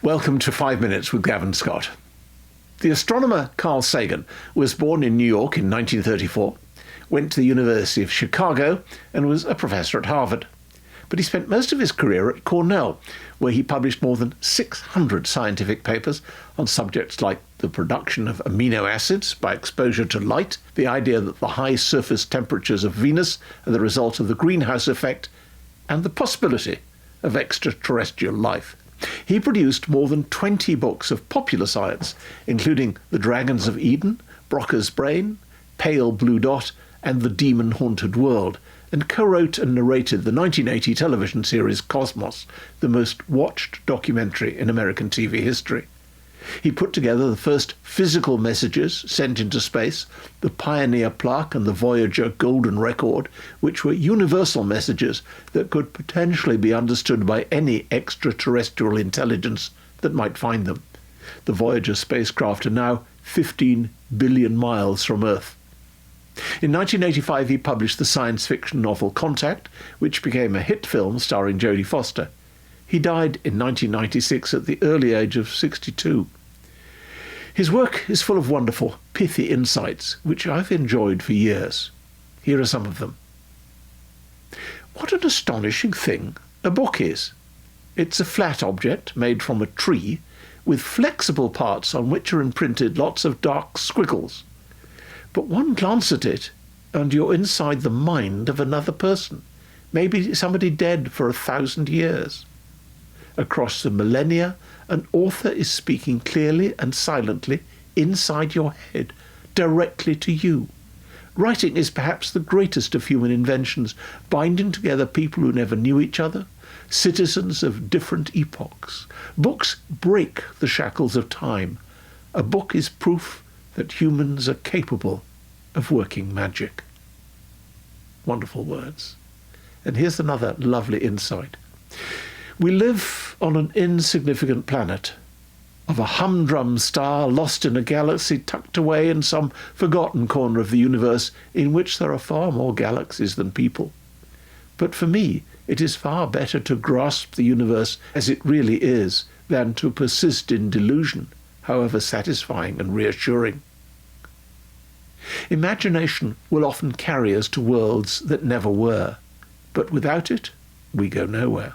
Welcome to 5 Minutes with Gavin Scott. The astronomer Carl Sagan was born in New York in 1934, went to the University of Chicago and was a professor at Harvard. But he spent most of his career at Cornell, where he published more than 600 scientific papers on subjects like the production of amino acids by exposure to light, the idea that the high surface temperatures of Venus are the result of the greenhouse effect, and the possibility of extraterrestrial life. He produced more than 20 books of popular science, including The Dragons of Eden, Broca's Brain, Pale Blue Dot, and The Demon-Haunted World, and co-wrote and narrated the 1980 television series Cosmos, the most watched documentary in American TV history. He put together the first physical messages sent into space, the Pioneer Plaque and the Voyager Golden Record, which were universal messages that could potentially be understood by any extraterrestrial intelligence that might find them. The Voyager spacecraft are now 15 billion miles from Earth. In 1985, he published the science fiction novel Contact, which became a hit film starring Jodie Foster. He died in 1996 at the early age of 62. His work is full of wonderful, pithy insights, which I've enjoyed for years. Here are some of them. What an astonishing thing a book is. It's a flat object made from a tree with flexible parts on which are imprinted lots of dark squiggles. But one glance at it and you're inside the mind of another person, maybe somebody dead for 1,000 years. Across the millennia, an author is speaking clearly and silently inside your head, directly to you. Writing is perhaps the greatest of human inventions, binding together people who never knew each other, citizens of different epochs. Books break the shackles of time. A book is proof that humans are capable of working magic. Wonderful words. And here's another lovely insight. We live on an insignificant planet of a humdrum star lost in a galaxy tucked away in some forgotten corner of the universe in which there are far more galaxies than people. But for me, it is far better to grasp the universe as it really is than to persist in delusion, however satisfying and reassuring. Imagination will often carry us to worlds that never were, but without it, we go nowhere.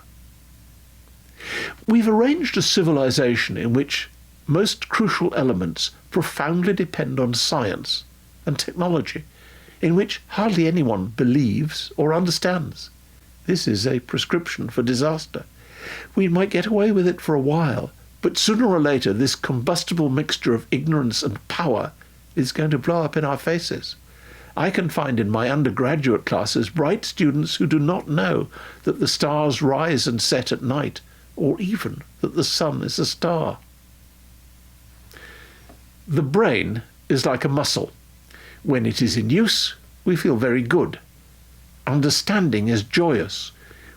We've arranged a civilization in which most crucial elements profoundly depend on science and technology, in which hardly anyone believes or understands. This is a prescription for disaster. We might get away with it for a while, but sooner or later this combustible mixture of ignorance and power is going to blow up in our faces. I can find in my undergraduate classes bright students who do not know that the stars rise and set at night, or even that the sun is a star. The brain is like a muscle. When it is in use, we feel very good. Understanding is joyous.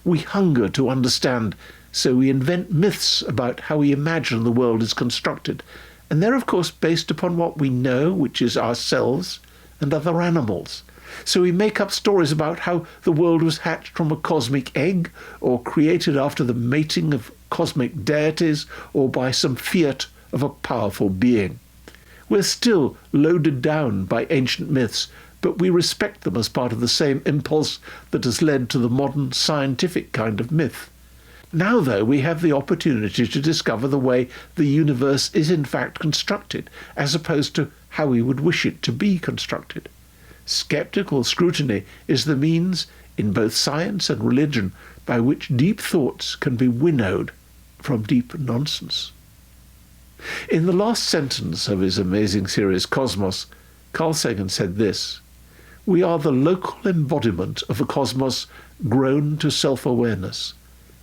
We hunger to understand, so we invent myths about how we imagine the world is constructed. And they're, of course, based upon what we know, which is ourselves and other animals. So we make up stories about how the world was hatched from a cosmic egg, or created after the mating of cosmic deities, or by some fiat of a powerful being. We're still loaded down by ancient myths, but we respect them as part of the same impulse that has led to the modern scientific kind of myth. Now, though, we have the opportunity to discover the way the universe is in fact constructed, as opposed to how we would wish it to be constructed. Skeptical scrutiny is the means, in both science and religion, by which deep thoughts can be winnowed from deep nonsense. In the last sentence of his amazing series Cosmos, Carl Sagan said this: "We are the local embodiment of a cosmos grown to self-awareness.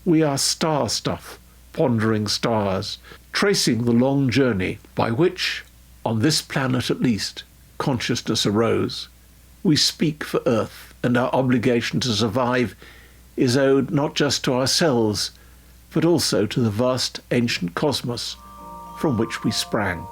We are star stuff, pondering stars, tracing the long journey by which, on this planet at least, consciousness arose. We speak for Earth, and our obligation to survive is owed not just to ourselves, but also to the vast ancient cosmos from which we sprang."